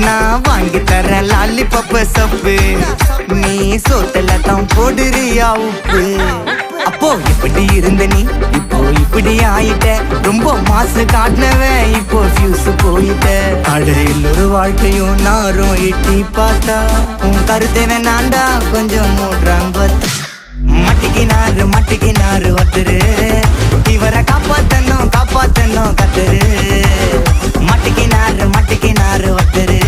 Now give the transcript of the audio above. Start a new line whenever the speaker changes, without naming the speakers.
நான் வாங்கி தரேன் லாலிபப்ப சப்பு, நீ சோத்துல தான் போடுறியா உப்பு. அப்போ இப்படி இருந்த நீ இப்போ இப்படி ஆயிட்ட, ரொம்ப மாசு காட்டினவன் இப்போ ஃபியூஸ் போயிட்ட. அடையில் ஒரு வாழ்க்கையும் நாரும் எட்டி பார்த்தா, உன் கருத்தை வேணாண்டா கொஞ்சம் மூடுறாங்க. மட்டிக்கினாரு ஒருத்தரு, இவரை காப்பாத்தணும் கத்துரு. மட்டிக்கினாரு ஒருத்தரு,